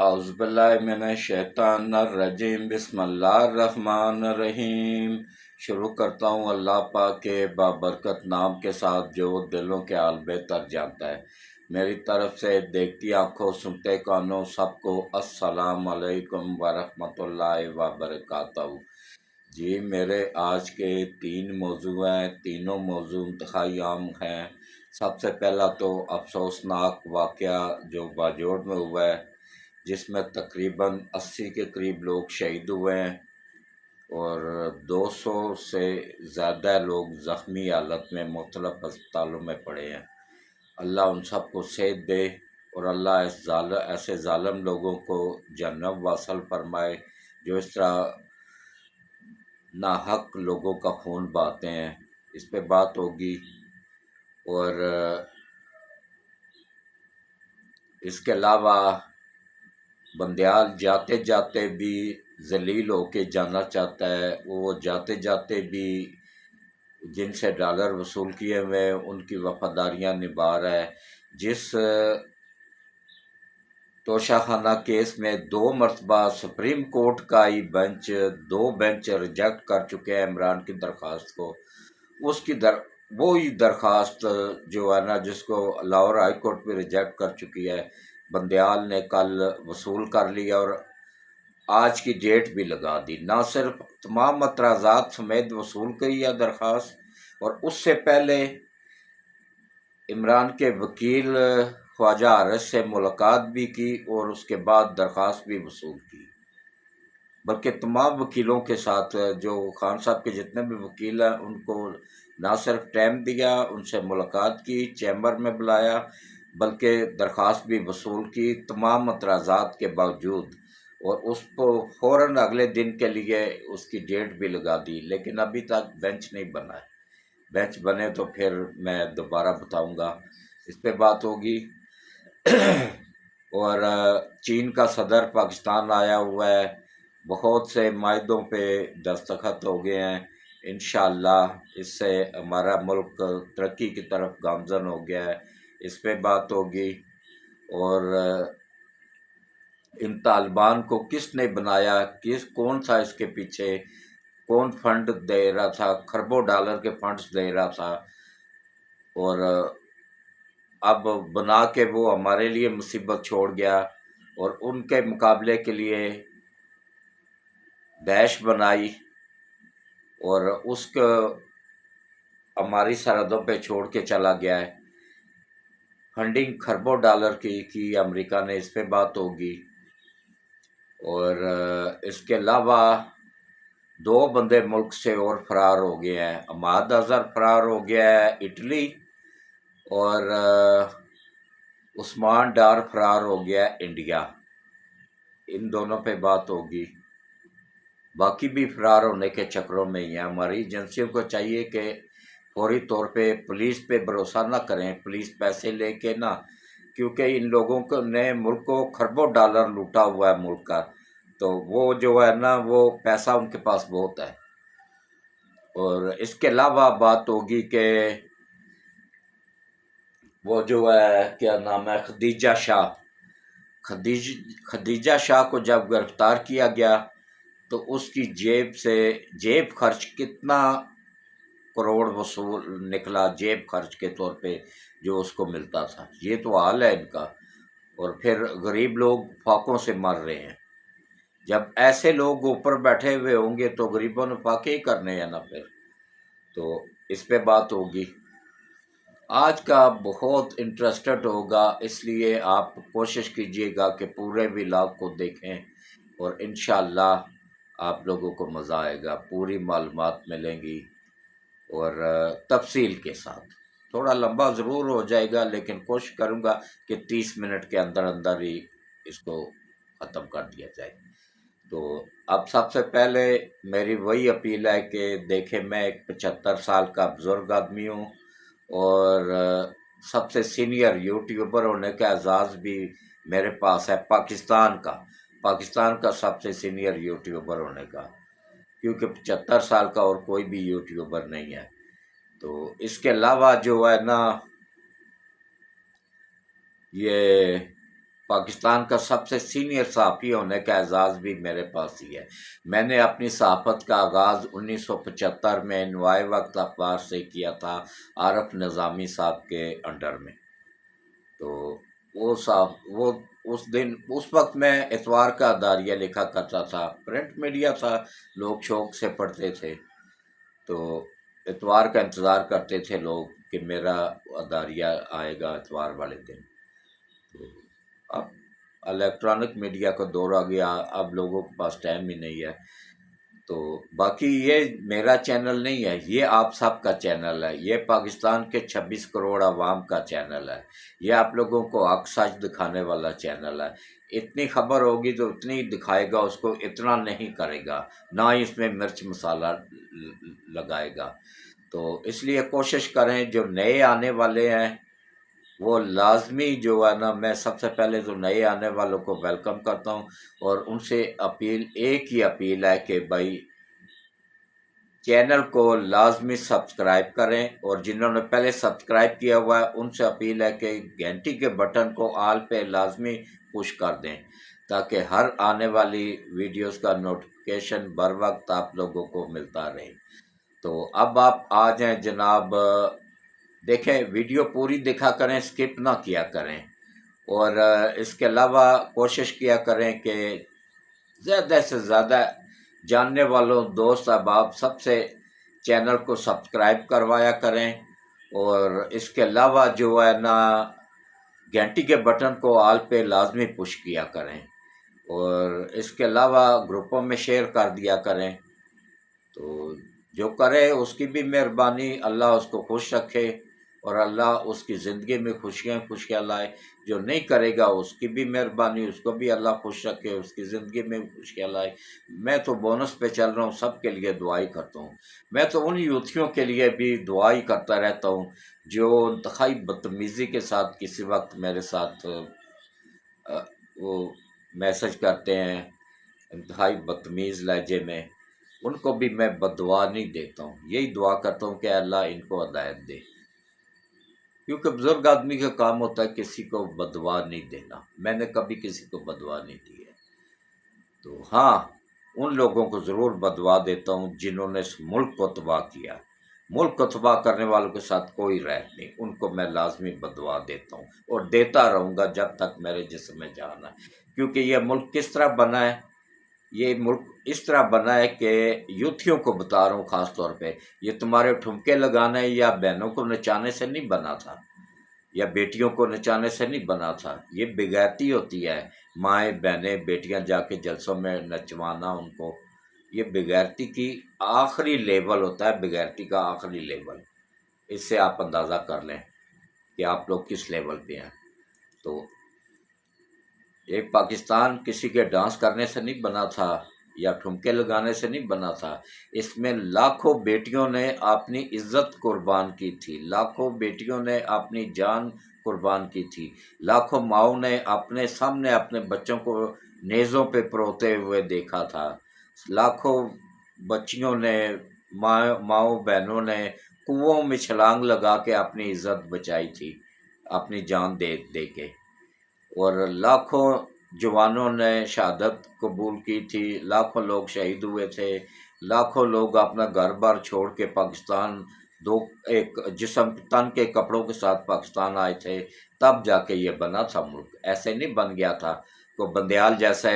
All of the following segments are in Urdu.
اعوذ باللہ من الشیطان الرجیم بسم اللہ الرحمن الرحیم۔ شروع کرتا ہوں اللہ پاک کے بابرکت نام کے ساتھ جو دلوں کے حال بہتر جانتا ہے۔ میری طرف سے دیکھتی آنکھوں سنتے کانوں سب کو السلام علیکم ورحمۃ اللہ وبرکاتہ۔ جی میرے آج کے 3 موضوع ہیں، تینوں موضوع انتہائی عام ہیں۔ سب سے پہلا تو افسوسناک واقعہ جو باجوڑ میں ہوا ہے، جس میں تقریباً 80 کے قریب لوگ شہید ہوئے ہیں اور 200 سے زیادہ لوگ زخمی حالت میں مختلف ہسپتالوں میں پڑے ہیں۔ اللہ ان سب کو صحت دے اور اللہ ایسے ظالم لوگوں کو جہنم واصل فرمائے جو اس طرح ناحق لوگوں کا خون بہاتے ہیں۔ اس پہ بات ہوگی اور اس کے علاوہ بندیال جاتے جاتے بھی ذلیل ہو کے جانا چاہتا ہے، وہ جاتے جاتے بھی جن سے ڈالر وصول کیے ہوئے ان کی وفاداریاں نبھا رہا ہے۔ جس توشہ خانہ کیس میں 2 مرتبہ سپریم کورٹ کا ہی دو بینچ ریجیکٹ کر چکے ہیں عمران کی درخواست کو، اس کی وہی درخواست جو ہے نا جس کو لاہور ہائی کورٹ بھی ریجیکٹ کر چکی ہے، بندیال نے کل وصول کر لیا اور آج کی ڈیٹ بھی لگا دی۔ نہ صرف تمام اعتراضات سمیت وصول کی ہے درخواست، اور اس سے پہلے عمران کے وکیل خواجہ حارث سے ملاقات بھی کی اور اس کے بعد درخواست بھی وصول کی، بلکہ تمام وکیلوں کے ساتھ جو خان صاحب کے جتنے بھی وکیل ہیں ان کو نہ صرف ٹائم دیا، ان سے ملاقات کی، چیمبر میں بلایا، بلکہ درخواست بھی وصول کی تمام اعتراضات کے باوجود، اور اس کو فوراً اگلے دن کے لیے اس کی ڈیٹ بھی لگا دی، لیکن ابھی تک بینچ نہیں بنا ہے۔ بینچ بنے تو پھر میں دوبارہ بتاؤں گا، اس پہ بات ہوگی۔ اور چین کا صدر پاکستان آیا ہوا ہے، بہت سے معاہدوں پہ دستخط ہو گئے ہیں، انشاءاللہ اس سے ہمارا ملک ترقی کی طرف گامزن ہو گیا ہے، اس پہ بات ہوگی۔ اور ان طالبان کو کس نے بنایا، کون تھا اس کے پیچھے، کون فنڈ دے رہا تھا، کھربوں ڈالر کے فنڈز دے رہا تھا، اور اب بنا کے وہ ہمارے لیے مصیبت چھوڑ گیا، اور ان کے مقابلے کے لیے داعش بنائی اور اس کو ہماری سرحدوں پہ چھوڑ کے چلا گیا ہے۔ فنڈنگ کھربوں ڈالر کی امریکہ نے، اس پہ بات ہوگی۔ اور اس کے علاوہ 2 بندے ملک سے اور فرار ہو گئے ہیں، عماد اظہر فرار ہو گیا ہے اٹلی، اور عثمان ڈار فرار ہو گیا ہے انڈیا، ان دونوں پہ بات ہوگی۔ باقی بھی فرار ہونے کے چکروں میں ہی ہیں۔ ہماری ایجنسیوں کو چاہیے کہ فوری طور پہ پولیس پہ بھروسہ نہ کریں، پولیس پیسے لے کے نہ، کیونکہ ان لوگوں نے ملک کو کھربوں ڈالر لوٹا ہوا ہے ملک کا، تو وہ جو ہے نا وہ پیسہ ان کے پاس بہت ہے۔ اور اس کے علاوہ بات ہوگی کہ وہ جو ہے کیا نام ہے خدیجہ شاہ کو جب گرفتار کیا گیا تو اس کی جیب خرچ کتنا کروڑ وصول نکلا، جیب خرچ کے طور پہ جو اس کو ملتا تھا۔ یہ تو حال ہے ان کا، اور پھر غریب لوگ فاقوں سے مر رہے ہیں۔ جب ایسے لوگ اوپر بیٹھے ہوئے ہوں گے تو غریبوں نے فاقے ہی کرنے ہیں نا پھر، تو اس پہ بات ہوگی۔ آج کا بہت انٹرسٹڈ ہوگا، اس لیے آپ کوشش کیجئے گا کہ پورے ولاگ کو دیکھیں، اور انشاءاللہ آپ لوگوں کو مزہ آئے گا، پوری معلومات ملیں گی اور تفصیل کے ساتھ۔ تھوڑا لمبا ضرور ہو جائے گا، لیکن کوشش کروں گا کہ 30 منٹ کے اندر اندر ہی اس کو ختم کر دیا جائے۔ تو اب سب سے پہلے میری وہی اپیل ہے کہ دیکھیں، میں ایک 75 سال کا بزرگ آدمی ہوں، اور سب سے سینئر یوٹیوبر ہونے کا اعزاز بھی میرے پاس ہے، پاکستان کا سب سے سینئر یوٹیوبر ہونے کا، کیونکہ 75 سال کا اور کوئی بھی یوٹیوبر نہیں ہے۔ تو اس کے علاوہ جو ہے نا یہ پاکستان کا سب سے سینئر صحافی ہونے کا اعزاز بھی میرے پاس ہی ہے۔ میں نے اپنی صحافت کا آغاز 1975 میں نوائے وقت اخبار سے کیا تھا، عارف نظامی صاحب کے انڈر میں۔ تو وہ صاحب وہ اس وقت میں اتوار کا اداریہ لکھا کرتا تھا، پرنٹ میڈیا تھا، لوگ شوق سے پڑھتے تھے، تو اتوار کا انتظار کرتے تھے لوگ کہ میرا اداریہ آئے گا اتوار والے دن۔ تو اب الیکٹرانک میڈیا کا دور آ گیا، اب لوگوں کے پاس ٹائم ہی نہیں ہے۔ تو باقی یہ میرا چینل نہیں ہے، یہ آپ سب کا چینل ہے، یہ پاکستان کے 26 کروڑ عوام کا چینل ہے، یہ آپ لوگوں کو حق سچ دکھانے والا چینل ہے۔ اتنی خبر ہوگی تو اتنی دکھائے گا، اس کو اتنا نہیں کرے گا، نہ ہی اس میں مرچ مسالہ لگائے گا۔ تو اس لیے کوشش کریں، جو نئے آنے والے ہیں وہ لازمی جو ہے نا، میں سب سے پہلے تو نئے آنے والوں کو ویلکم کرتا ہوں، اور ان سے ایک ہی اپیل ہے کہ بھائی چینل کو لازمی سبسکرائب کریں، اور جنہوں نے پہلے سبسکرائب کیا ہوا ہے ان سے اپیل ہے کہ گھنٹی کے بٹن کو آل پہ لازمی پش کر دیں، تاکہ ہر آنے والی ویڈیوز کا نوٹیفیکیشن بر وقت آپ لوگوں کو ملتا رہے۔ تو اب آپ آ جائیں جناب، دیکھیں ویڈیو پوری دیکھا کریں، سکپ نہ کیا کریں، اور اس کے علاوہ کوشش کیا کریں کہ زیادہ سے زیادہ جاننے والوں دوست احباب سب سے چینل کو سبسکرائب کروایا کریں، اور اس کے علاوہ جو ہے نا گھنٹی کے بٹن کو آل پہ لازمی پش کیا کریں، اور اس کے علاوہ گروپوں میں شیئر کر دیا کریں۔ تو جو کرے اس کی بھی مہربانی، اللہ اس کو خوش رکھے اور اللہ اس کی زندگی میں خوشیاں لائے۔ جو نہیں کرے گا اس کی بھی مہربانی، اس کو بھی اللہ خوش رکھے، اس کی زندگی میں خوشیاں لائے۔ میں تو بونس پہ چل رہا ہوں، سب کے لیے دعا ہی کرتا ہوں۔ میں تو ان یوتھیوں کے لیے بھی دعا ہی کرتا رہتا ہوں جو انتہائی بدتمیزی کے ساتھ کسی وقت میرے ساتھ وہ میسج کرتے ہیں انتہائی بدتمیز لہجے میں، ان کو بھی میں بددعا نہیں دیتا ہوں، یہی دعا کرتا ہوں کہ اللہ ان کو ہدایت دے، کیونکہ بزرگ آدمی کا کام ہوتا ہے کسی کو بددعا نہیں دینا۔ میں نے کبھی کسی کو بددعا نہیں دی ہے، تو ہاں ان لوگوں کو ضرور بددعا دیتا ہوں جنہوں نے اس ملک کو تباہ کیا۔ ملک کو تباہ کرنے والوں کے ساتھ کوئی رحم نہیں، ان کو میں لازمی بددعا دیتا ہوں اور دیتا رہوں گا جب تک میرے جسم میں جان ہے، کیونکہ یہ ملک کس طرح بنا ہے، یہ ملک اس طرح بنا ہے کہ یوتھیوں کو بتا رہا ہوں خاص طور پہ، یہ تمہارے ٹھمکے لگانے یا بہنوں کو نچانے سے نہیں بنا تھا، یا بیٹیوں کو نچانے سے نہیں بنا تھا، یہ بغیرتی ہوتی ہے، مائیں بہنیں بیٹیاں جا کے جلسوں میں نچوانا ان کو، یہ بغیرتی کی آخری لیول ہوتا ہے، بغیرتی کا آخری لیول۔ اس سے آپ اندازہ کر لیں کہ آپ لوگ کس لیول پہ ہیں۔ تو ایک پاکستان کسی کے ڈانس کرنے سے نہیں بنا تھا یا ٹھمکے لگانے سے نہیں بنا تھا، اس میں لاکھوں بیٹیوں نے اپنی عزت قربان کی تھی، لاکھوں بیٹیوں نے اپنی جان قربان کی تھی، لاکھوں ماؤں نے اپنے سامنے اپنے بچوں کو نیزوں پہ پروتے ہوئے دیکھا تھا، لاکھوں بچیوں نے ماؤں بہنوں نے کنوؤں میں چھلانگ لگا کے اپنی عزت بچائی تھی، اپنی جان دے کے، اور لاکھوں جوانوں نے شہادت قبول کی تھی، لاکھوں لوگ شہید ہوئے تھے، لاکھوں لوگ اپنا گھر بار چھوڑ کے پاکستان ایک جسم تن کے کپڑوں کے ساتھ پاکستان آئے تھے، تب جا کے یہ بنا تھا ملک، ایسے نہیں بن گیا تھا۔ کو بندیال جیسے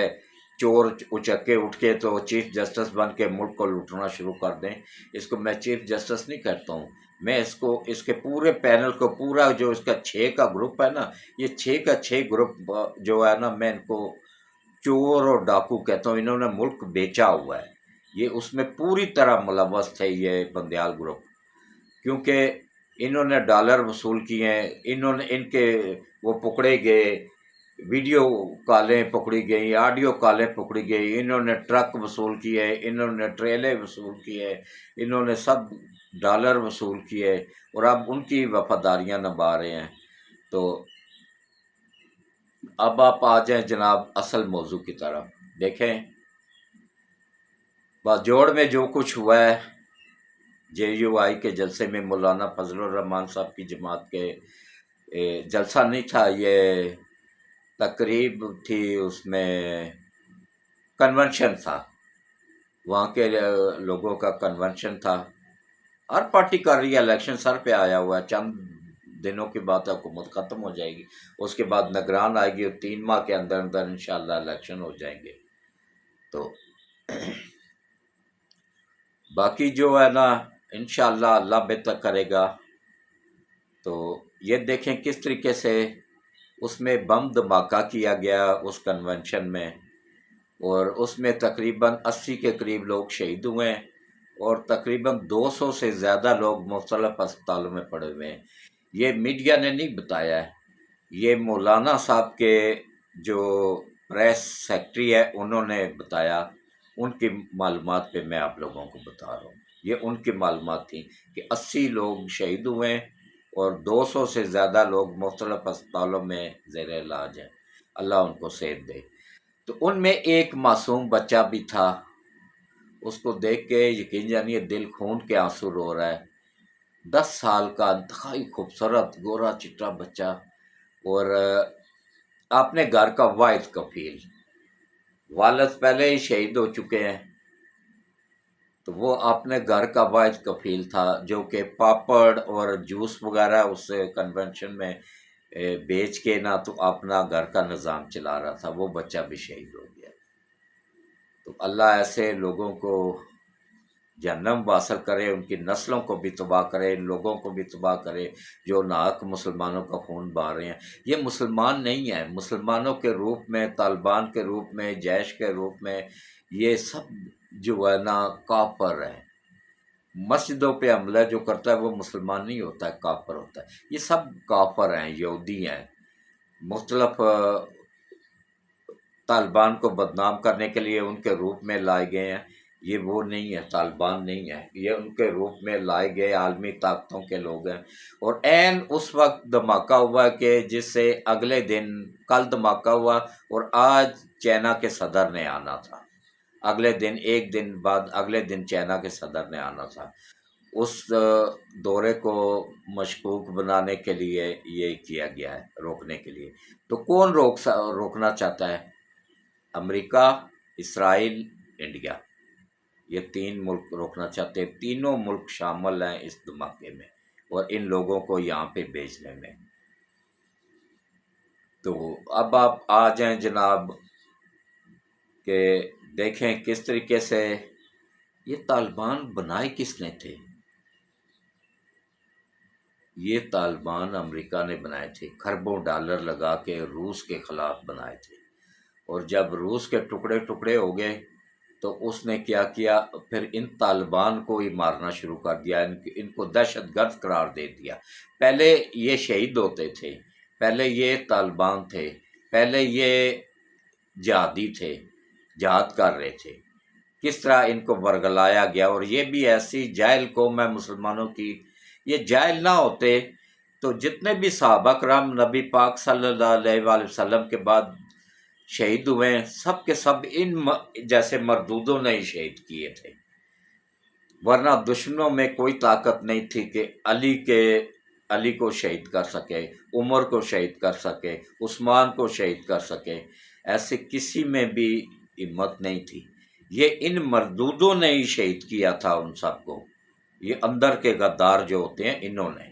چور اچکے اٹھ کے تو چیف جسٹس بن کے ملک کو لوٹنا شروع کر دیں، اس کو میں چیف جسٹس نہیں کہتا ہوں، میں اس کے پورے پینل کو، پورا جو اس کا 6 کا گروپ ہے نا، یہ 6 کا 6 گروپ جو ہے نا، میں ان کو چور اور ڈاکو کہتا ہوں، انہوں نے ملک بیچا ہوا ہے، یہ اس میں پوری طرح ملوث تھے یہ بندیال گروپ، کیونکہ انہوں نے ڈالر وصول کیے ہیں، ان کے وہ پکڑے گئے، ویڈیو کالیں پکڑی گئی، آڈیو کالیں پکڑی گئی، انہوں نے ٹرک وصول کیے، انہوں نے ٹریلے وصول کیے، انہوں نے سب ڈالر وصول کیے، اور اب ان کی وفاداریاں نبھا رہے ہیں۔ تو اب آپ آ جائیں جناب اصل موضوع کی طرف، دیکھیں باجوڑ میں جو کچھ ہوا ہے، JUI کے جلسے میں مولانا فضل الرحمان صاحب کی جماعت کے جلسہ نہیں تھا، یہ تقریب تھی، اس میں کنونشن تھا، وہاں کے لوگوں کا کنونشن تھا. ہر پارٹی کر رہی ہے، الیکشن سر پہ آیا ہوا ہے، چند دنوں کے بعد حکومت ختم ہو جائے گی، اس کے بعد نگران آئے گی اور 3 ماہ کے اندر اندر انشاءاللہ الیکشن ہو جائیں گے. تو باقی جو ہے نا، انشاءاللہ اللہ بہتر کرے گا. تو یہ دیکھیں کس طریقے سے اس میں بم دھماکہ کیا گیا اس کنونشن میں، اور اس میں تقریباً 80 کے قریب لوگ شہید ہوئے ہیں، اور تقریباً 200 سے زیادہ لوگ مختلف اسپتالوں میں پڑے ہوئے ہیں. یہ میڈیا نے نہیں بتایا ہے، یہ مولانا صاحب کے جو پریس سیکرٹری ہے انہوں نے بتایا، ان کی معلومات پہ میں آپ لوگوں کو بتا رہا ہوں. یہ ان کی معلومات تھیں کہ 80 لوگ شہید ہوئے ہیں اور 200 سے زیادہ لوگ مختلف اسپتالوں میں زیر علاج ہیں. اللہ ان کو صحت دے. تو ان میں ایک معصوم بچہ بھی تھا، اس کو دیکھ کے یقین جانیے دل خون کے آنسو رو رہا ہے. 10 سال کا انتہائی خوبصورت گورا چٹا بچہ، اور اپنے گھر کا واحد کفیل. والد پہلے ہی شہید ہو چکے ہیں، تو وہ اپنے گھر کا واحد کفیل تھا، جو کہ پاپڑ اور جوس وغیرہ اس کنونشن میں بیچ کے نہ تو اپنا گھر کا نظام چلا رہا تھا. وہ بچہ بھی شہید ہو گیا. تو اللہ ایسے لوگوں کو جہنم واصل کرے، ان کی نسلوں کو بھی تباہ کرے، ان لوگوں کو بھی تباہ کرے جو ناحق مسلمانوں کا خون بہا رہے ہیں. یہ مسلمان نہیں ہیں، مسلمانوں کے روپ میں، طالبان کے روپ میں، جیش کے روپ میں یہ سب جو ہے نا کافر ہے. مسجدوں پہ حملہ جو کرتا ہے وہ مسلمان نہیں ہوتا ہے، کافر ہوتا ہے. یہ سب کافر ہیں، یہودی ہیں. مختلف طالبان کو بدنام کرنے کے لیے ان کے روپ میں لائے گئے ہیں. یہ وہ نہیں ہے، طالبان نہیں ہے، یہ ان کے روپ میں لائے گئے عالمی طاقتوں کے لوگ ہیں. اور عین اس وقت دھماکہ ہوا کہ جس سے اگلے دن، کل دھماکہ ہوا اور آج چائنا کے صدر نے آنا تھا. اگلے دن، ایک دن بعد اگلے دن چائنا کے صدر نے آنا تھا. اس دورے کو مشکوک بنانے کے لیے یہ کیا گیا ہے، روکنے کے لیے. تو کون روکنا چاہتا ہے؟ امریکہ، اسرائیل، انڈیا، یہ 3 ملک روکنا چاہتے ہیں. تینوں ملک شامل ہیں اس دھماکے میں اور ان لوگوں کو یہاں پہ بھیجنے میں. تو اب آپ آ جائیں جناب کہ دیکھیں کس طریقے سے یہ طالبان بنائے کس نے تھے. یہ طالبان امریکہ نے بنائے تھے، کھربوں ڈالر لگا کے روس کے خلاف بنائے تھے. اور جب روس کے ٹکڑے ٹکڑے ہو گئے تو اس نے کیا کیا، پھر ان طالبان کو ہی مارنا شروع کر دیا، ان کو دہشت گرد قرار دے دیا. پہلے یہ شہید ہوتے تھے، پہلے یہ طالبان تھے، پہلے یہ جہادی تھے، جہاد کر رہے تھے. کس طرح ان کو ورگلایا گیا. اور یہ بھی ایسی جاہل قوم ہے مسلمانوں کی. یہ جاہل نہ ہوتے تو جتنے بھی صحابہ کرام نبی پاک صلی اللہ علیہ وآلہ وسلم کے بعد شہید ہوئے ہیں، سب کے سب ان جیسے مردودوں نے ہی شہید کیے تھے. ورنہ دشمنوں میں کوئی طاقت نہیں تھی کہ علی کو شہید کر سکے، عمر کو شہید کر سکے، عثمان کو شہید کر سکے. ایسے کسی میں بھی ہمت نہیں تھی. یہ ان مردودوں نے ہی شہید کیا تھا ان سب کو. یہ اندر کے غدار جو ہوتے ہیں انہوں نے.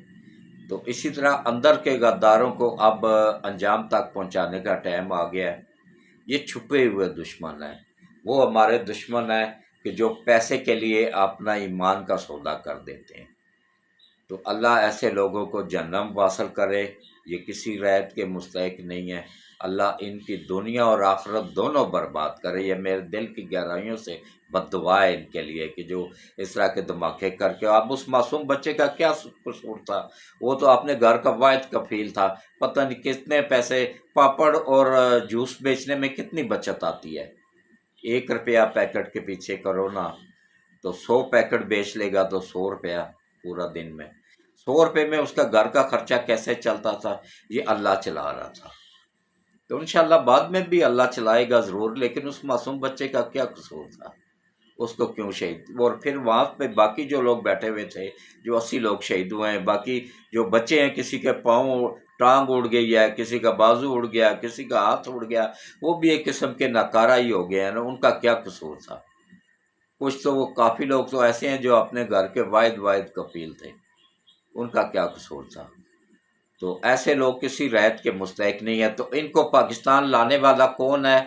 تو اسی طرح اندر کے غداروں کو اب انجام تک پہنچانے کا ٹائم آ گیا ہے. یہ چھپے ہوئے دشمن ہیں، وہ ہمارے دشمن ہیں کہ جو پیسے کے لیے اپنا ایمان کا سودا کر دیتے ہیں. تو اللہ ایسے لوگوں کو جہنم واصل کرے، یہ کسی رعایت کے مستحق نہیں ہے. اللہ ان کی دنیا اور آخرت دونوں برباد کرے. یہ میرے دل کی گہرائیوں سے بد دعا ہے ان کے لیے کہ جو اس طرح کے دھماکے کر کے. اب اس معصوم بچے کا کیا قصور تھا؟ وہ تو اپنے گھر کا واحد کفیل تھا. پتہ نہیں کتنے پیسے پاپڑ اور جوس بیچنے میں کتنی بچت آتی ہے. 1 روپیہ پیکٹ کے پیچھے کرو نا تو 100 پیکٹ بیچ لے گا تو 100 روپیہ پورا دن میں. 100 روپے میں اس کا گھر کا خرچہ کیسے چلتا تھا؟ یہ اللہ چلا رہا تھا. تو انشاءاللہ بعد میں بھی اللہ چلائے گا ضرور، لیکن اس معصوم بچے کا کیا قصور تھا؟ اس کو کیوں شہید؟ اور پھر وہاں پہ باقی جو لوگ بیٹھے ہوئے تھے، جو 80 لوگ شہید ہوئے ہیں، باقی جو بچے ہیں کسی کے پاؤں ٹانگ اڑ گئی ہے، کسی کا بازو اڑ گیا، کسی کا ہاتھ اڑ گیا، وہ بھی ایک قسم کے ناکارہ ہی ہو گئے ہیں نا، ان کا کیا قصور تھا؟ کچھ تو وہ کافی لوگ تو ایسے ہیں جو اپنے گھر کے واحد کفیل تھے، ان کا کیا قصور تھا؟ تو ایسے لوگ کسی رعایت کے مستحق نہیں ہے۔ تو ان کو پاکستان لانے والا کون ہے؟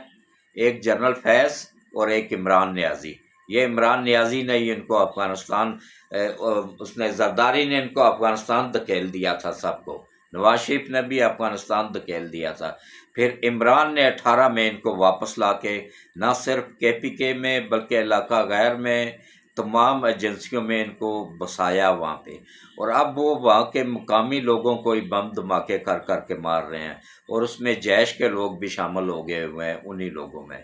ایک جنرل فیض اور ایک عمران نیازی۔ یہ عمران نیازی نے ہی ان کو افغانستان، اس نے زرداری نے ان کو افغانستان دھکیل دیا تھا سب کو، نواز شریف نے بھی افغانستان دھکیل دیا تھا۔ پھر عمران نے 18 میں ان کو واپس لا کے نہ صرف KPK میں بلکہ علاقہ غیر میں تمام ایجنسیوں میں ان کو بسایا وہاں پہ، اور اب وہ وہاں کے مقامی لوگوں کو ہی بم دھماکے کر کر کے مار رہے ہیں، اور اس میں جیش کے لوگ بھی شامل ہو گئے ہوئے ہیں انہی لوگوں میں۔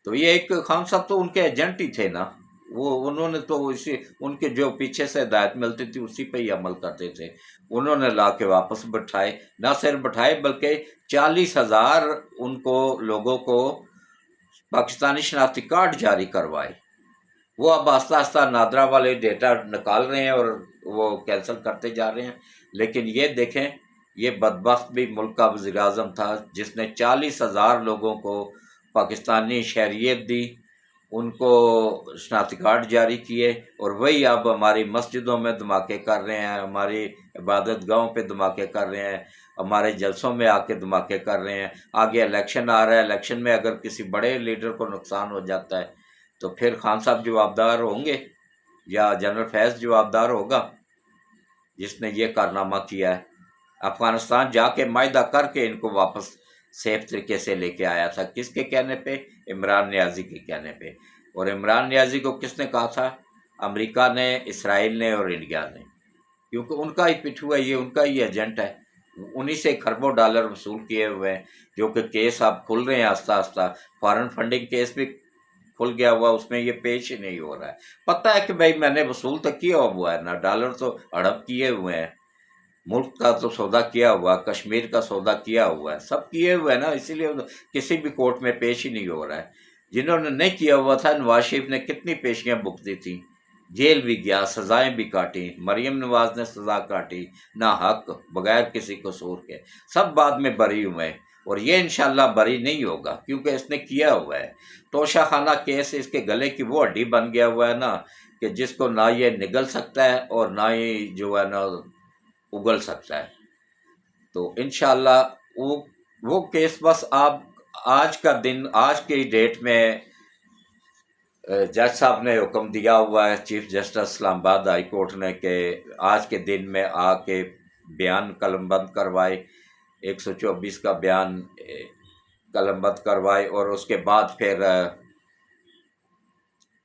تو یہ ایک خان صاحب تو ان کے ایجنٹ ہی تھے نا، وہ انہوں نے تو اسی ان کے جو پیچھے سے ہدایت ملتی تھی اسی پہ ہی عمل کرتے تھے، انہوں نے لا کے واپس بٹھائے، نہ صرف بٹھائے بلکہ 40,000 ان کو لوگوں کو پاکستانی شناختی کارڈ جاری کروائے۔ وہ اب آہستہ آہستہ نادرا والے ڈیٹا نکال رہے ہیں اور وہ کینسل کرتے جا رہے ہیں، لیکن یہ دیکھیں یہ بدبخت بھی ملک کا وزیر اعظم تھا جس نے 40,000 لوگوں کو پاکستانی شہریت دی، ان کو شناختی کارڈ جاری کیے، اور وہی اب ہماری مسجدوں میں دھماکے کر رہے ہیں، ہماری عبادت گاہوں پہ دھماکے کر رہے ہیں، ہمارے جلسوں میں آ کے دھماکے کر رہے ہیں۔ آگے الیکشن آ رہا ہے، الیکشن میں اگر کسی بڑے لیڈر کو نقصان ہو جاتا ہے تو پھر خان صاحب جوابدار ہوں گے یا جنرل فیض جوابدار ہوگا جس نے یہ کارنامہ کیا ہے؟ افغانستان جا کے معاہدہ کر کے ان کو واپس سیف طریقے سے لے کے آیا تھا، کس کے کہنے پہ؟ عمران نیازی کے کہنے پہ۔ اور عمران نیازی کو کس نے کہا تھا؟ امریکہ نے، اسرائیل نے اور انڈیا نے، کیونکہ ان کا ہی پٹھوا ہے، یہ ان کا ہی ایجنٹ ہے، انہی سے کھربوں ڈالر وصول کیے ہوئے ہیں، جو کہ کیس اب کھل رہے ہیں آہستہ آہستہ۔ فارن فنڈنگ کیس بھی کھل گیا ہوا، اس میں یہ پیش ہی نہیں ہو رہا ہے۔ پتہ ہے کہ بھائی میں نے وصول تو کیا ہوا ہے نا، ڈالر تو ہڑپ کیے ہوئے ہیں، ملک کا تو سودا کیا ہوا، کشمیر کا سودا کیا ہوا ہے، سب کیے ہوئے ہیں نا، اسی لیے کسی بھی کورٹ میں پیش ہی نہیں ہو رہا ہے۔ جنہوں نے نہیں کیا ہوا تھا، نواز شریف نے کتنی پیشیاں بک تھی، جیل بھی گیا، سزائیں بھی کاٹی، مریم نواز نے سزا کاٹی نہ حق، بغیر کسی قصور کے، سب بعد میں بری ہوئے ہیں، اور یہ انشاءاللہ بری نہیں ہوگا کیونکہ اس نے کیا ہوا ہے۔ توشہ خانہ کیس اس کے گلے کی وہ ہڈی بن گیا ہوا ہے نا کہ جس کو نہ یہ نگل سکتا ہے اور نہ ہی جو ہے نا اگل سکتا ہے۔ تو انشاءاللہ وہ کیس بس آپ آج کا دن، آج کی ڈیٹ میں جج صاحب نے حکم دیا ہوا ہے، چیف جسٹس اسلام آباد ہائی کورٹ نے، کہ آج کے دن میں آ کے بیان قلم بند کروائے، 124 کا بیان قلم بند کروائے، اور اس کے بعد پھر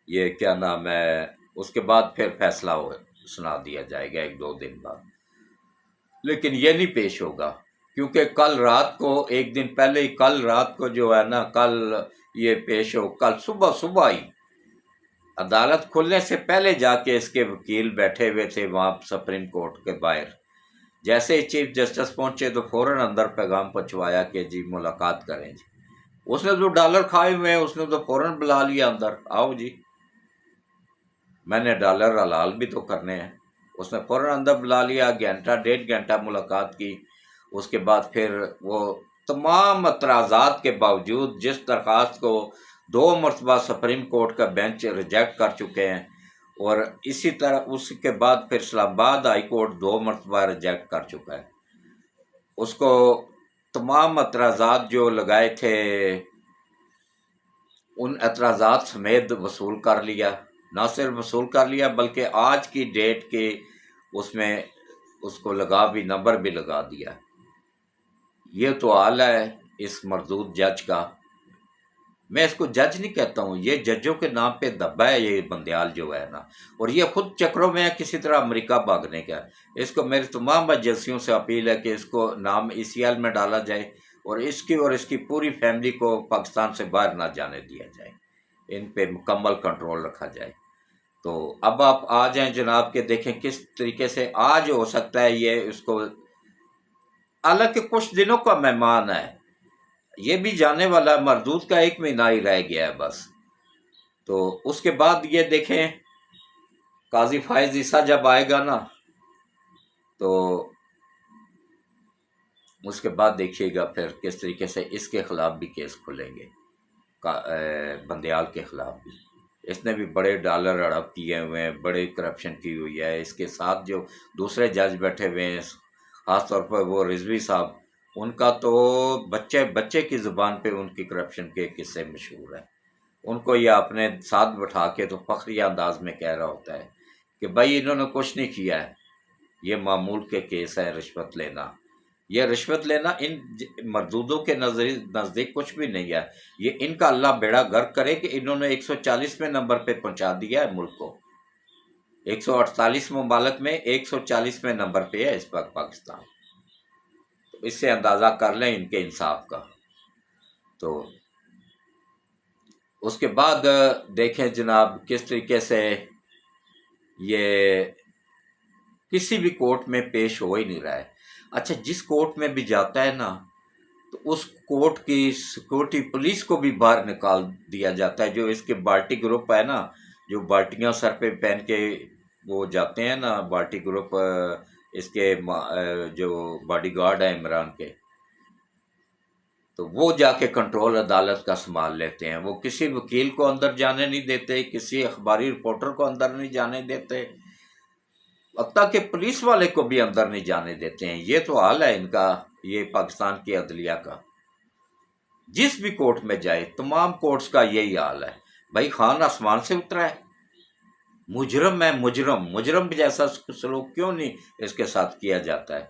یہ کیا نام ہے، اس کے بعد پھر فیصلہ سنا دیا جائے گا 1-2 دن بعد۔ لیکن یہ نہیں پیش ہوگا کیونکہ کل رات کو، ایک دن پہلے ہی، کل رات کو جو ہے نا، کل یہ پیش ہو، کل صبح ہی عدالت کھلنے سے پہلے جا کے اس کے وکیل بیٹھے ہوئے تھے وہاں سپریم کورٹ کے باہر۔ جیسے ہی چیف جسٹس پہنچے تو فوراً اندر پیغام پہنچوایا کہ جی ملاقات کریں جی۔ اس نے جو ڈالر کھائے ہوئے ہیں اس نے تو فوراً بلا لیا اندر، آؤ جی میں نے ڈالر حلال بھی تو کرنے ہیں۔ اس نے فوراً اندر بلا لیا، 1-1.5 گھنٹہ ملاقات کی۔ اس کے بعد پھر وہ تمام اعتراضات کے باوجود، جس درخواست کو 2 مرتبہ سپریم کورٹ کا بینچ ریجیکٹ کر چکے ہیں، اور اسی طرح اس کے بعد پھر اسلام آباد ہائی کورٹ 2 مرتبہ ریجیکٹ کر چکا ہے، اس کو تمام اعتراضات جو لگائے تھے ان اعتراضات سمیت وصول کر لیا۔ نہ صرف وصول کر لیا بلکہ آج کی ڈیٹ کے اس میں اس کو لگا بھی، نمبر بھی لگا دیا۔ یہ تو حال ہے اس مردود جج کا۔ میں اس کو جج نہیں کہتا ہوں، یہ ججوں کے نام پہ دبا ہے یہ بندیال جو ہے نا، اور یہ خود چکروں میں ہے کسی طرح امریکہ بھاگنے کا۔ اس کو میری تمام ایجنسیوں سے اپیل ہے کہ اس کو نام ECL میں ڈالا جائے، اور اس کی پوری فیملی کو پاکستان سے باہر نہ جانے دیا جائے، ان پہ مکمل کنٹرول رکھا جائے۔ تو اب آپ آ جائیں جناب کہ دیکھیں کس طریقے سے آج ہو سکتا ہے یہ اس کو، حالانکہ کچھ دنوں کا مہمان ہے، یہ بھی جانے والا، مردود کا 1 مہینہ ہی رہ گیا ہے بس۔ تو اس کے بعد یہ دیکھیں قاضی فائز عیسیٰ جب آئے گا نا تو اس کے بعد دیکھیے گا پھر کس طریقے سے اس کے خلاف بھی کیس کھلیں گے، بندیال کے خلاف بھی۔ اس نے بھی بڑے ڈالر ہڑپ کیے ہوئے ہیں، بڑے کرپشن کی ہوئی ہے۔ اس کے ساتھ جو دوسرے جج بیٹھے ہوئے ہیں، خاص طور پر وہ رضوی صاحب، ان کا تو بچے بچے کی زبان پہ ان کی کرپشن کے قصے مشہور ہیں۔ ان کو یہ اپنے ساتھ بٹھا کے تو فخریہ انداز میں کہہ رہا ہوتا ہے کہ بھائی انہوں نے کچھ نہیں کیا ہے، یہ معمول کے کیس ہے رشوت لینا۔ یہ رشوت لینا ان مردودوں کے نزدیک کچھ بھی نہیں ہے۔ یہ ان کا اللہ بیڑا غرق کرے کہ انہوں نے 140ویں نمبر پہ پہنچا دیا ہے ملک کو۔ 148 ممالک میں 140ویں نمبر پہ ہے اس وقت پاکستان۔ تو اس سے اندازہ کر لیں ان کے انصاف کا۔ تو اس کے بعد دیکھیں جناب کس طریقے سے یہ کسی بھی کورٹ میں پیش ہو ہی نہیں رہا ہے۔ اچھا، جس کورٹ میں بھی جاتا ہے نا تو اس کورٹ کی سیکورٹی پولیس کو بھی باہر نکال دیا جاتا ہے۔ جو اس کے بالٹی گروپ ہے نا، جو بالٹیاں سر پہ پہن کے وہ جاتے ہیں نا، بالٹی گروپ، اس کے جو باڈی گارڈ ہیں عمران کے، تو وہ جا کے کنٹرول عدالت کا سنبھال لیتے ہیں۔ وہ کسی وکیل کو اندر جانے نہیں دیتے، کسی اخباری رپورٹر کو اندر نہیں جانے دیتے، حتیٰ کہ پولیس والے کو بھی اندر نہیں جانے دیتے ہیں۔ یہ تو حال ہے ان کا، یہ پاکستان کی عدلیہ کا۔ جس بھی کورٹ میں جائے، تمام کورٹس کا یہی حال ہے۔ بھائی خان آسمان سے اترا ہے، مجرم ہے، مجرم جیسا سلوک کیوں نہیں اس کے ساتھ کیا جاتا ہے؟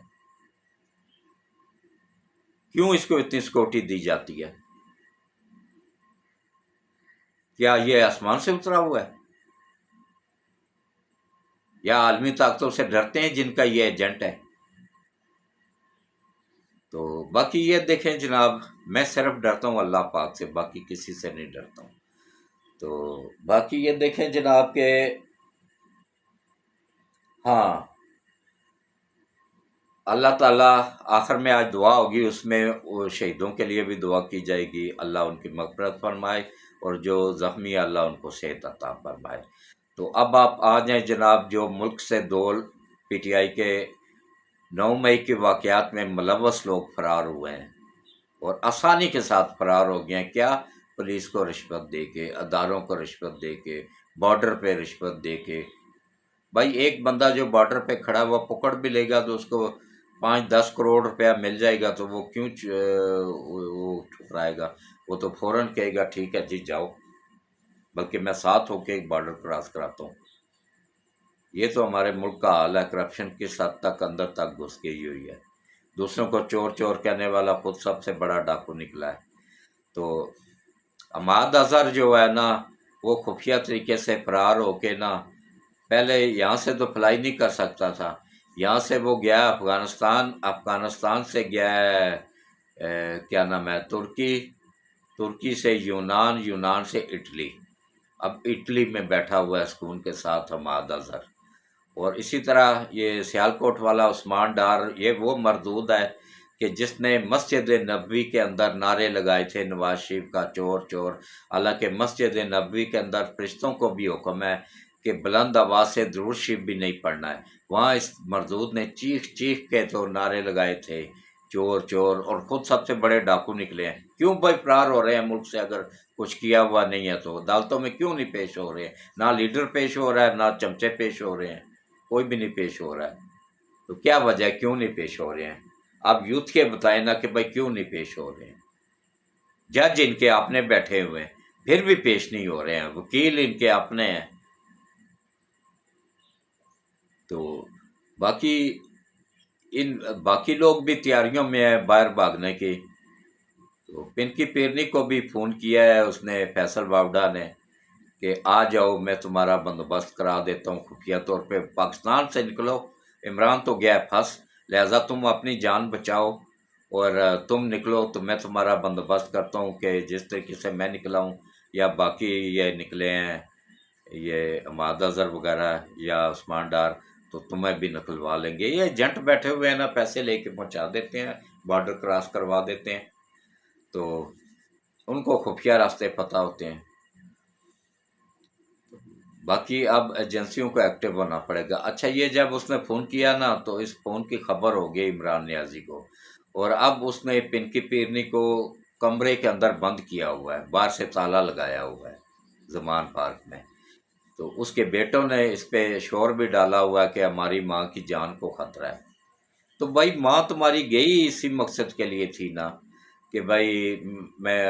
کیوں اس کو اتنی سیکورٹی دی جاتی ہے؟ کیا یہ آسمان سے اترا ہوا ہے یا عالمی طاقتوں سے ڈرتے ہیں جن کا یہ ایجنٹ ہے؟ تو باقی یہ دیکھیں جناب، میں صرف ڈرتا ہوں اللہ پاک سے، باقی کسی سے نہیں ڈرتا ہوں۔ تو باقی یہ دیکھیں جناب کہ ہاں، اللہ تعالیٰ آخر میں آج دعا ہوگی، اس میں وہ شہیدوں کے لیے بھی دعا کی جائے گی، اللہ ان کی مغفرت فرمائے، اور جو زخمی ہے اللہ ان کو صحت عطا فرمائے۔ تو اب آپ آ جائیں جناب، جو ملک سے دول پی ٹی آئی کے 9 مئی کے واقعات میں ملوث لوگ فرار ہوئے ہیں، اور آسانی کے ساتھ فرار ہو گئے ہیں۔ کیا؟ پولیس کو رشوت دے کے، اداروں کو رشوت دے کے، بارڈر پہ رشوت دے کے۔ بھائی ایک بندہ جو بارڈر پہ کھڑا ہوا پکڑ بھی لے گا تو اس کو 5-10 کروڑ روپیہ مل جائے گا، تو وہ کیوں وہ ٹھکرائے گا؟ وہ تو فوراً کہے گا ٹھیک ہے جی جاؤ، بلکہ میں ساتھ ہو کے بارڈر کراس کراتا ہوں۔ یہ تو ہمارے ملک کا حال ہے، کرپشن کس حد تک اندر تک گھس گئی ہوئی ہے۔ دوسروں کو چور چور کہنے والا خود سب سے بڑا ڈاکو نکلا ہے۔ تو عماد اظہر جو ہے نا، وہ خفیہ طریقے سے فرار ہو کے نا، پہلے یہاں سے تو فلائی نہیں کر سکتا تھا، یہاں سے وہ گیا افغانستان سے گیا ہے کیا نام ہے، ترکی سے یونان سے اٹلی، اب اٹلی میں بیٹھا ہوا ہے سکون کے ساتھ عماد اظہر۔ اور اسی طرح یہ سیالکوٹ والا عثمان ڈار، یہ وہ مردود ہے کہ جس نے مسجد نبوی کے اندر نعرے لگائے تھے نواز شریف کا چور چور، حالانکہ مسجد نبوی کے اندر فرشتوں کو بھی حکم ہے کہ بلند آواز سے درود شریف بھی نہیں پڑھنا ہے۔ وہاں اس مردود نے چیخ چیخ کے تو نعرے لگائے تھے چور چور، اور خود سب سے بڑے ڈاکو نکلے ہیں۔ کیوں بھائی فرار ہو رہے ہیں ملک سے؟ اگر کچھ کیا ہوا نہیں ہے تو عدالتوں میں کیوں نہیں پیش ہو رہے ہیں؟ نہ لیڈر پیش ہو رہا ہے، نہ چمچے پیش ہو رہے ہیں، کوئی بھی نہیں پیش ہو رہا ہے۔ تو کیا وجہ ہے کیوں نہیں پیش ہو رہے ہیں؟ آپ یوتھ کے بتائیں نا کہ بھائی کیوں نہیں پیش ہو رہے ہیں؟ جج ان کے اپنے بیٹھے ہوئے ہیں پھر بھی پیش نہیں ہو رہے ہیں، وکیل ان کے اپنے ہیں۔ تو باقی لوگ بھی تیاریوں میں ہیں باہر بھاگنے کی۔ تو پنکی پیرنی کو بھی فون کیا ہے اس نے، فیصل واوڈا نے، کہ آ جاؤ میں تمہارا بندوبست کرا دیتا ہوں خفیہ طور پہ، پاکستان سے نکلو، عمران تو گیا پھنس، لہٰذا تم اپنی جان بچاؤ اور تم نکلو تو میں تمہارا بندوبست کرتا ہوں کہ جس طریقے سے میں نکلا ہوں یا باقی یہ نکلے ہیں، یہ عماد اظہر وغیرہ یا عثمان ڈار، تو تمہیں بھی نکلوا لیں گے۔ یہ ایجنٹ بیٹھے ہوئے ہیں نا، پیسے لے کے پہنچا دیتے ہیں، بارڈر کراس کروا دیتے ہیں، تو ان کو خفیہ راستے پتہ ہوتے ہیں۔ باقی اب ایجنسیوں کو ایکٹیو ہونا پڑے گا۔ اچھا، یہ جب اس نے فون کیا نا تو اس فون کی خبر ہو گئی عمران نیازی کو، اور اب اس نے پنکی پیرنی کو کمرے کے اندر بند کیا ہوا ہے، باہر سے تالا لگایا ہوا ہے زمان پارک میں۔ تو اس کے بیٹوں نے اس پہ شور بھی ڈالا ہوا ہے کہ ہماری ماں کی جان کو خطرہ ہے۔ تو بھائی ماں تمہاری گئی اسی مقصد کے لیے تھی نا، کہ بھائی میں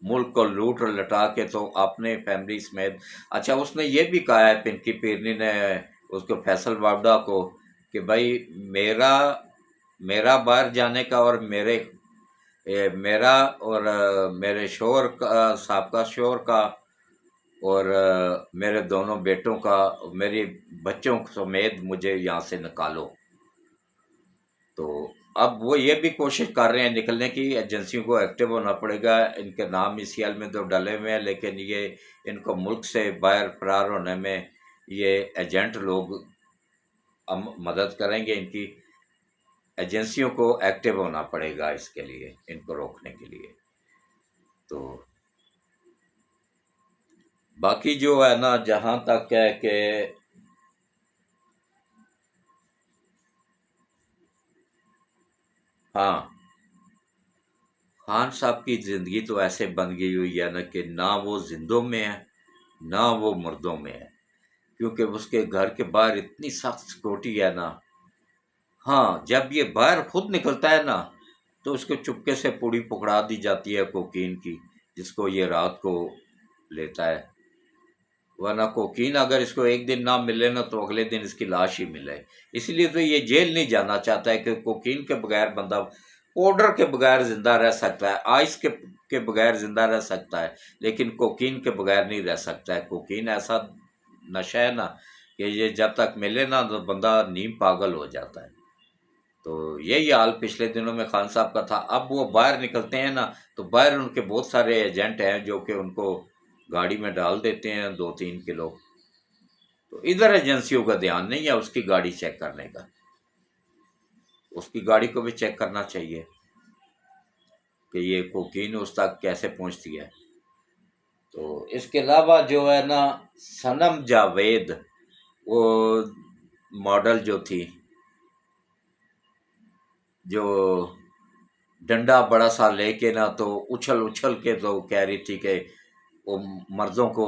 ملک کو لوٹ اور لٹا کے تو اپنے فیملی سمیت۔ اچھا اس نے یہ بھی کہا ہے پنکی پیرنی نے اس کو، فیصل وابڈا کو، کہ بھائی میرا میرا باہر جانے کا اور میرا اور میرے شوہر کا، سابقہ شوہر کا، اور میرے دونوں بیٹوں کا، میری بچوں سمیت مجھے یہاں سے نکالو۔ تو اب وہ یہ بھی کوشش کر رہے ہیں نکلنے کی، ایجنسیوں کو ایکٹیو ہونا پڑے گا۔ ان کے نام ای سی ایل میں تو ڈلے ہوئے ہیں، لیکن یہ ان کو ملک سے باہر فرار ہونے میں یہ ایجنٹ لوگ مدد کریں گے۔ ان کی ایجنسیوں کو ایکٹیو ہونا پڑے گا اس کے لیے، ان کو روکنے کے لیے۔ تو باقی جو ہے نا، جہاں تک ہے کہ ہاں، خان صاحب کی زندگی تو ایسے بن گئی ہوئی ہے نا کہ نہ وہ زندوں میں ہے نہ وہ مردوں میں ہے، کیونکہ اس کے گھر کے باہر اتنی سخت سیکورٹی ہے نا۔ ہاں، جب یہ باہر خود نکلتا ہے نا تو اس کو چپکے سے پوڑی پکڑا دی جاتی ہے کوکین کی، جس کو یہ رات کو لیتا ہے۔ ورنہ کوکین اگر اس کو ایک دن نہ ملے نا تو اگلے دن اس کی لاش ہی ملے۔ اس لیے تو یہ جیل نہیں جانا چاہتا ہے کہ کوکین کے بغیر بندہ پاؤڈر کے بغیر زندہ رہ سکتا ہے، آئس کے بغیر زندہ رہ سکتا ہے، لیکن کوکین کے بغیر نہیں رہ سکتا ہے۔ کوکین ایسا نشہ ہے نا کہ یہ جب تک ملے نا تو بندہ نیم پاگل ہو جاتا ہے۔ تو یہی حال پچھلے دنوں میں خان صاحب کا تھا۔ اب وہ باہر نکلتے ہیں نا تو باہر ان کے بہت سارے ایجنٹ ہیں جو کہ ان کو گاڑی میں ڈال دیتے ہیں، 2-3 کلو۔ تو ادھر ایجنسیوں کا دھیان نہیں ہے اس کی گاڑی چیک کرنے کا، اس کی گاڑی کو بھی چیک کرنا چاہیے کہ یہ کوکین اس تک کیسے پہنچتی ہے۔ تو اس کے علاوہ جو ہے نا، صنم جاوید، وہ ماڈل جو تھی، جو ڈنڈا بڑا سا لے کے نا تو اچھل اچھل کے تو کہہ رہی تھی کہ وہ مردوں کو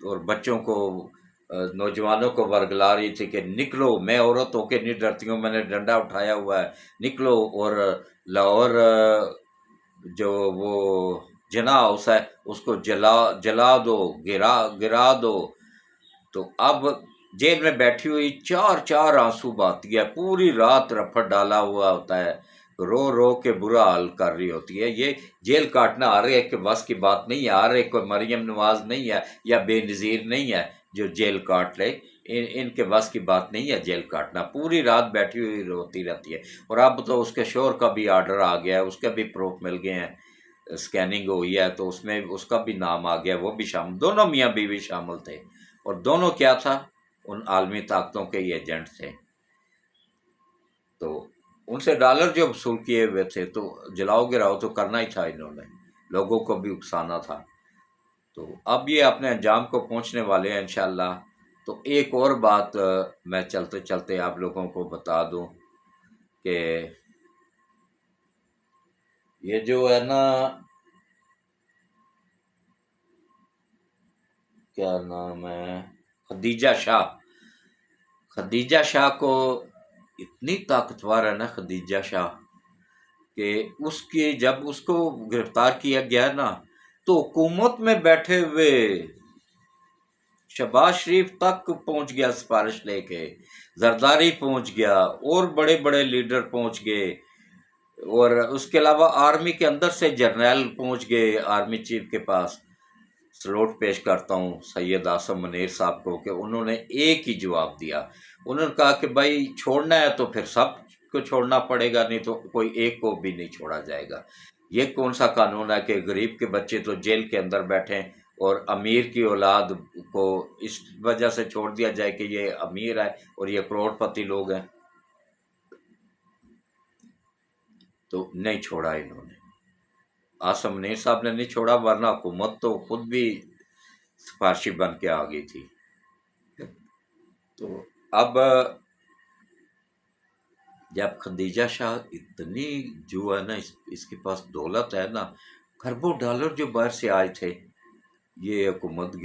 اور بچوں کو، نوجوانوں کو ورگلا رہی تھی کہ نکلو، میں عورت ہو کے نہیں ڈرتی ہوں، میں نے ڈنڈا اٹھایا ہوا ہے، نکلو۔ اور لاہور جو وہ جنا ہاؤس ہے اس کو جلا دو، گرا دو۔ تو اب جیل میں بیٹھی ہوئی چار چار آنسو بہاتی ہے، پوری رات رفڑ ڈالا ہوا ہوتا ہے، رو رو کے برا حال کر رہی ہوتی ہے۔ یہ جیل کاٹنا ہر ایک کے بس کی بات نہیں ہے، ہر ایک کوئی مریم نواز نہیں ہے یا بے نظیر نہیں ہے جو جیل کاٹ لے۔ ان کے بس کی بات نہیں ہے جیل کاٹنا، پوری رات بیٹھی ہوئی روتی رہتی ہے۔ اور اب تو اس کے شوہر کا بھی آرڈر آ گیا ہے، اس کے بھی پروف مل گئے ہیں، اسکیننگ ہوئی ہے تو اس میں اس کا بھی نام آ گیا، وہ بھی شامل، دونوں میاں بیوی شامل تھے۔ اور دونوں کیا تھا، ان عالمی طاقتوں کے ہی ایجنٹ تھے۔ تو ان سے ڈالر جو وصول کیے ہوئے تھے تو جلاؤ گراؤ تو کرنا ہی تھا، انہوں نے لوگوں کو بھی اکسانا تھا۔ تو اب یہ اپنے انجام کو پہنچنے والے ہیں انشاءاللہ۔ تو ایک اور بات میں چلتے چلتے آپ لوگوں کو بتا دوں کہ یہ جو ہے نا، کیا نام ہے، خدیجہ شاہ کو اتنی طاقتور ہے نا خدیجہ شاہ، کہ اس کی جب اس کو گرفتار کیا گیا نا تو حکومت میں بیٹھے ہوئے شہباز شریف تک پہنچ گیا سفارش لے کے، زرداری پہنچ گیا، اور بڑے بڑے لیڈر پہنچ گئے، اور اس کے علاوہ آرمی کے اندر سے جرنیل پہنچ گئے آرمی چیف کے پاس۔ سلوٹ پیش کرتا ہوں سید آصم منیر صاحب کو کہ انہوں نے ایک ہی جواب دیا، انہوں نے کہا کہ بھائی چھوڑنا ہے تو پھر سب کو چھوڑنا پڑے گا، نہیں تو کوئی ایک کو بھی نہیں چھوڑا جائے گا۔ یہ کون سا قانون ہے کہ غریب کے بچے تو جیل کے اندر بیٹھیں اور امیر کی اولاد کو اس وجہ سے چھوڑ دیا جائے کہ یہ امیر ہے اور یہ کروڑ پتی لوگ ہیں؟ تو نہیں چھوڑا انہوں نے، آصم منیر صاحب نے نہیں چھوڑا، ورنہ حکومت تو خود بھی سفارشی بن کے آ گئی تھی۔ تو اب جب خدیجہ شاہ اتنی جو ہے نا اس کے پاس دولت ہے نا، کھربوں ڈالر جو باہر سے آئے تھے یہ حکومت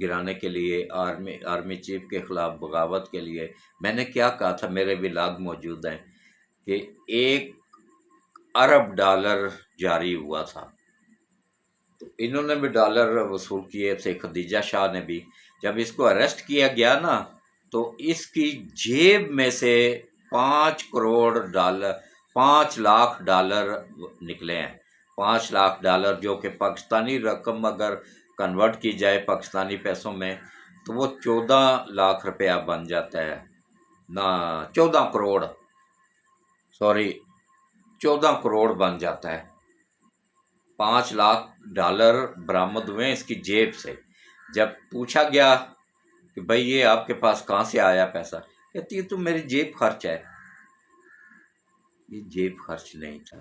گرانے کے لیے، آرمی چیف کے خلاف بغاوت کے لیے. میں نے کیا کہا تھا، میرے بھی لاگ موجود ہیں کہ 1 ارب ڈالر جاری ہوا تھا. تو انہوں نے بھی ڈالر وصول کیے تھے، خدیجہ شاہ نے بھی. جب اس کو اریسٹ کیا گیا نا تو اس کی جیب میں سے 5 کروڑ ڈالر، 5 لاکھ ڈالر نکلے ہیں. 5 لاکھ ڈالر جو کہ پاکستانی رقم اگر کنورٹ کی جائے پاکستانی پیسوں میں تو وہ 14 لاکھ روپیہ بن جاتا ہے. نہ 14 کروڑ، سوری 14 کروڑ بن جاتا ہے. 5 لاکھ ڈالر برآمد ہوئے اس کی جیب سے. جب پوچھا گیا کہ بھائی یہ آپ کے پاس کہاں سے آیا پیسہ، کہتی ہے تو میری جیب خرچ ہے. یہ جیب خرچ نہیں تھا،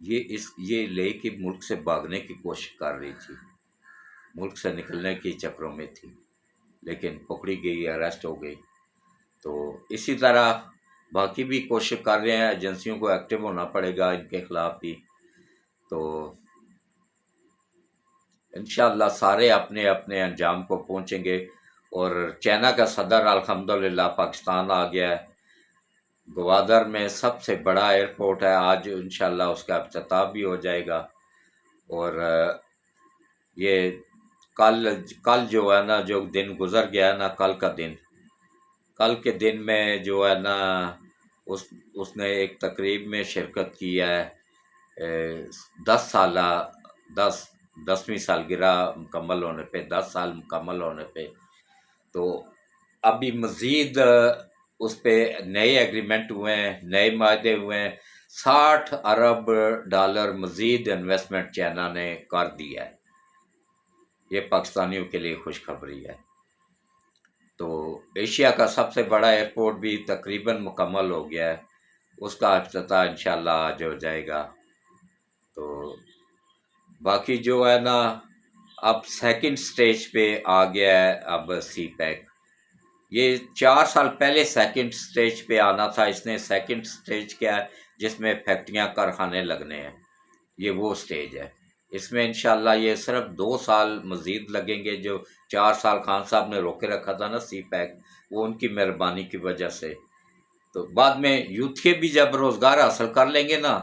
یہ لے کے ملک سے بھاگنے کی کوشش کر رہی تھی، ملک سے نکلنے کے چکروں میں تھی، لیکن پکڑی گئی، اریسٹ ہو گئی. تو اسی طرح باقی بھی کوشش کر رہے ہیں، ایجنسیوں کو ایکٹیو ہونا پڑے گا ان کے خلاف بھی. تو انشاءاللہ سارے اپنے اپنے انجام کو پہنچیں گے. اور چائنا کا صدر الحمدللہ پاکستان آ گیا ہے. گوادر میں سب سے بڑا ایئرپورٹ ہے، آج انشاءاللہ اس کا افتتاح بھی ہو جائے گا. اور یہ کل جو ہے نا، جو دن گزر گیا ہے نا، کل کے دن میں جو ہے نا اس نے ایک تقریب میں شرکت کی ہے. 10 سالگرہ مکمل ہونے پہ، 10 سال مکمل ہونے پہ. تو ابھی مزید اس پہ نئے ایگریمنٹ ہوئے ہیں، نئے معاہدے ہوئے ہیں. 60 ارب ڈالر مزید انویسٹمنٹ چائنا نے کر دی ہے. یہ پاکستانیوں کے لیے خوشخبری ہے. تو ایشیا کا سب سے بڑا ایئرپورٹ بھی تقریباً مکمل ہو گیا ہے، اس کا افتتاح انشاءاللہ آج ہو جائے گا. تو باقی جو ہے نا اب سیکنڈ سٹیج پہ آ گیا ہے اب سی پیک. یہ 4 سال پہلے سیکنڈ سٹیج پہ آنا تھا. اس نے سیکنڈ سٹیج کیا ہے جس میں فیکٹریاں کارخانے لگنے ہیں، یہ وہ سٹیج ہے. اس میں انشاءاللہ یہ صرف 2 سال مزید لگیں گے. جو 4 سال خان صاحب نے روکے رکھا تھا نا سی پیک، وہ ان کی مہربانی کی وجہ سے. تو بعد میں یوتھے بھی جب روزگار حاصل کر لیں گے نا،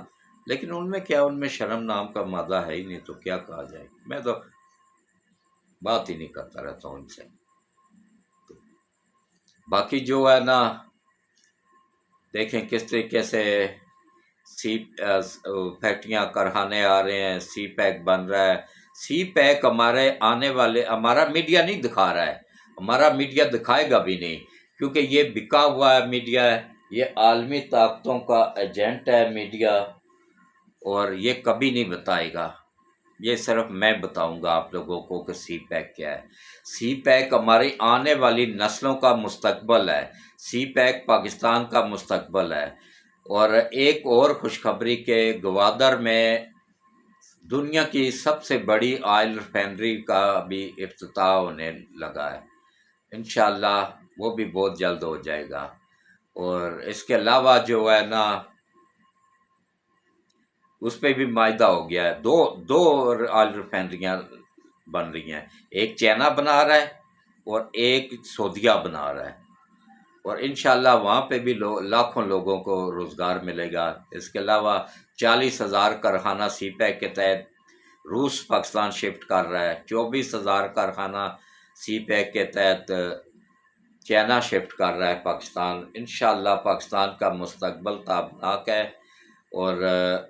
لیکن ان میں کیا، ان میں شرم نام کا مادہ ہے ہی نہیں، تو کیا کہا جائے. میں تو بات ہی نہیں کرتا رہتا ہوں ان سے. باقی جو ہے نا دیکھیں کس طریقے سے فیکٹریاں کارخانے آ رہے ہیں، سی پیک بن رہا ہے. سی پیک ہمارے آنے والے، ہمارا میڈیا نہیں دکھا رہا ہے، ہمارا میڈیا دکھائے گا بھی نہیں، کیونکہ یہ بکا ہوا ہے میڈیا ہے. یہ عالمی طاقتوں کا ایجنٹ ہے میڈیا، اور یہ کبھی نہیں بتائے گا. یہ صرف میں بتاؤں گا آپ لوگوں کو کہ سی پیک کیا ہے. سی پیک ہماری آنے والی نسلوں کا مستقبل ہے. سی پیک پاکستان کا مستقبل ہے. اور ایک اور خوشخبری کہ گوادر میں دنیا کی سب سے بڑی آئل ریفائنری کا بھی افتتاح ہونے لگا ہے. انشاءاللہ وہ بھی بہت جلد ہو جائے گا. اور اس کے علاوہ جو ہے نا اس پہ بھی معاہدہ ہو گیا ہے. دو آئل ریفائنریاں بن رہی ہیں، ایک چائنا بنا رہا ہے اور ایک سعودیہ بنا رہا ہے. اور انشاءاللہ وہاں پہ بھی لاکھوں لوگوں کو روزگار ملے گا. اس کے علاوہ 40,000 کارخانہ سی پیک کے تحت روس پاکستان شفٹ کر رہا ہے. 24,000 کارخانہ سی پیک کے تحت چائنا شفٹ کر رہا ہے پاکستان. انشاءاللہ پاکستان کا مستقبل تابناک ہے. اور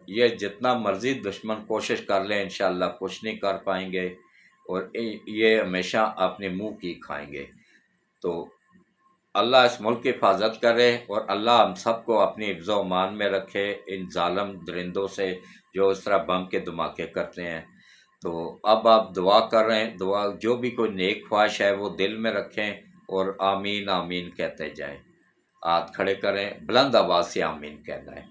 یہ جتنا مرضی دشمن کوشش کر لیں انشاءاللہ کچھ نہیں کر پائیں گے، اور یہ ہمیشہ اپنے منہ کی کھائیں گے. تو اللہ اس ملک کی حفاظت کرے، اور اللہ ہم سب کو اپنی حفظ و امان میں رکھے ان ظالم درندوں سے جو اس طرح بم کے دھماکے کرتے ہیں. تو اب آپ دعا کر رہے ہیں، دعا جو بھی کوئی نیک خواہش ہے وہ دل میں رکھیں اور آمین آمین کہتے جائیں. ہاتھ کھڑے کریں، بلند آواز سے آمین کہنا ہے.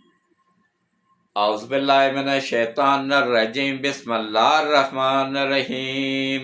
اعوذ باللہ من الشیطان الرجیم، بسم اللہ الرحمن الرحیم.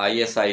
ISI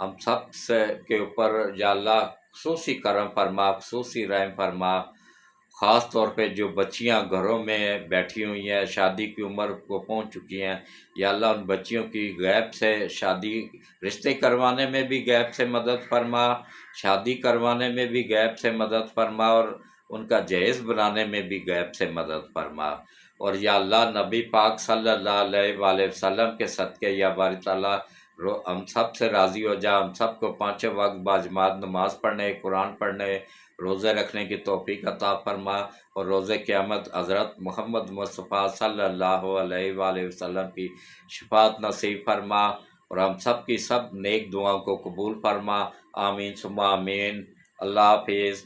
ہم سب سے کے اوپر یا اللہ خصوصی کرم فرما، خصوصی رحم فرما، خاص طور پہ جو بچیاں گھروں میں بیٹھی ہوئی ہیں، شادی کی عمر کو پہنچ چکی ہیں، یا اللہ ان بچیوں کی غیب سے شادی، رشتے کروانے میں بھی غیب سے مدد فرما، شادی کروانے میں بھی غیب سے مدد فرما، اور ان کا جہیز بنانے میں بھی غیب سے مدد فرما۔ اور یا اللہ نبی پاک صلی اللہ علیہ وآلہ وسلم کے صدقے یا باری تعالیٰ ہم سب سے راضی ہو جا، ہم سب کو پانچوں وقت باجماعت نماز پڑھنے، قرآن پڑھنے، روزے رکھنے کی توفیق عطا فرما، اور روز قیامت حضرت محمد مصطفیٰ صلی اللہ علیہ وآلہ وسلم کی شفاعت نصیب فرما، اور ہم سب کی سب نیک دعاؤں کو قبول فرما، آمین ثم آمین۔ اللہ حافظ۔